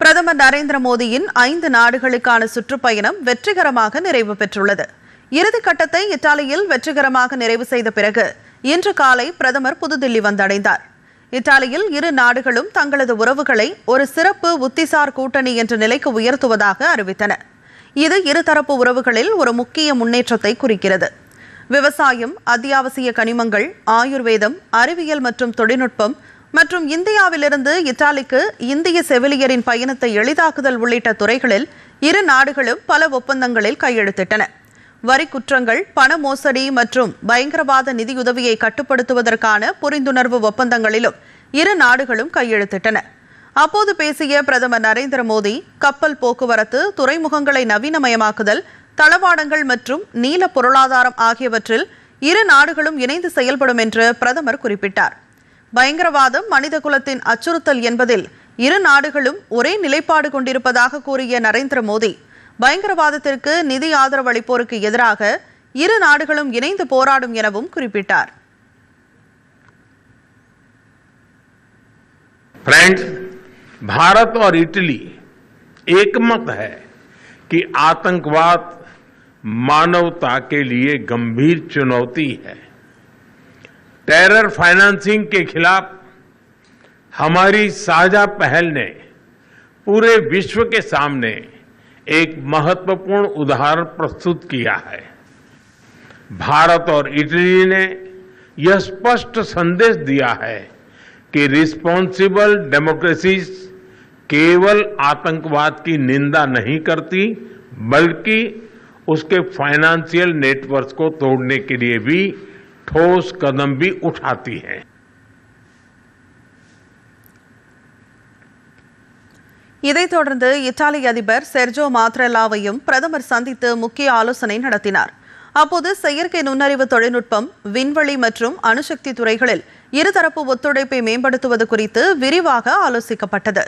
பிரதமர் நரேந்திர மோடியின் 5 நாடுகளுக்கான சுற்றுப்பயணம் வெற்றிகரமாக நிறைவு பெற்றுள்ளது. இறுதிக்கட்டத்தை இத்தாலியில் வெற்றிகரமாக நிறைவு செய்த பிறகு இன்று காலை பிரதமர் புதுதில்லி வந்தடைந்தார். இத்தாலியில் இரு நாடுகளும் தங்களது உறவுகளை ஒரு சிறப்பு உத்திசார் கூட்டணி என்ற நிலைக்கு உயர்த்துவதாக அறிவித்தன. இது இருதரப்பு உறவுகளில் ஒரு முக்கிய முன்னேற்றத்தை குறிக்கிறது. விவசாயம், அத்தியாவசிய கனிமங்கள், ஆயுர்வேதம், அறிவியல் மற்றும் தொழில்நுட்பம் மற்றும் இந்தியாவிலிருந்து இத்தாலிக்கு இந்திய செவிலியரின் பயணத்தை எளிதாக்குதல் உள்ளிட்ட துறைகளில் இரு நாடுகளும் பல ஒப்பந்தங்களில் கையெழுத்திட்டன. வரி குற்றங்கள், பண மோசடி மற்றும் பயங்கரவாத நிதியுதவியை கட்டுப்படுத்துவதற்கான புரிந்துணர்வு ஒப்பந்தங்களிலும் இரு நாடுகளும் கையெழுத்திட்டன. அப்போது பேசிய பிரதமர் நரேந்திர மோடி, கப்பல் போக்குவரத்து, துறைமுகங்களை நவீனமயமாக்குதல், தளவாடங்கள் மற்றும் நீல பொருளாதாரம் ஆகியவற்றில் இரு நாடுகளும் இணைந்து செயல்படும் என்று பிரதமர் குறிப்பிட்டார். பயங்கரவாதம் மனித குலத்தின் அச்சுறுத்தல் என்பதில் இரு நாடுகளும் ஒரே நிலைப்பாடு கொண்டிருப்பதாக கூறிய நரேந்திர மோடி, பயங்கரவாதத்திற்கு நிதி ஆதரவு அளிப்போருக்கு எதிராக இரு நாடுகளும் இணைந்து போராடும் எனவும் குறிப்பிட்டார். फ्रेंड्स, भारत और इटली एकमत है कि आतंकवाद मानवता के लिए गंभीर चुनौती है. टेरर फाइनेंसिंग के खिलाफ हमारी साझा पहल ने पूरे विश्व के सामने एक महत्वपूर्ण उदाहरण प्रस्तुत किया है. भारत और इटली ने यह स्पष्ट संदेश दिया है कि रिस्पॉन्सिबल डेमोक्रेसीज केवल आतंकवाद की निंदा नहीं करती, बल्कि उसके फाइनेंशियल नेटवर्क को तोड़ने के लिए भी ठोस कदम भी उठाती है. இதைத் தொடர்ந்து இத்தாலி அதிபர் செர்ஜோ மாத்ரெல்லாவையும் பிரதமர் சந்தித்து முக்கிய ஆலோசனை நடத்தினார். அப்போது செயற்கை நுண்ணறிவு தொழில்நுட்பம், விண்வெளி மற்றும் அணுசக்தி துறைகளில் இருதரப்பு ஒத்துழைப்பை மேம்படுத்துவது குறித்து விரிவாக ஆலோசிக்கப்பட்டது.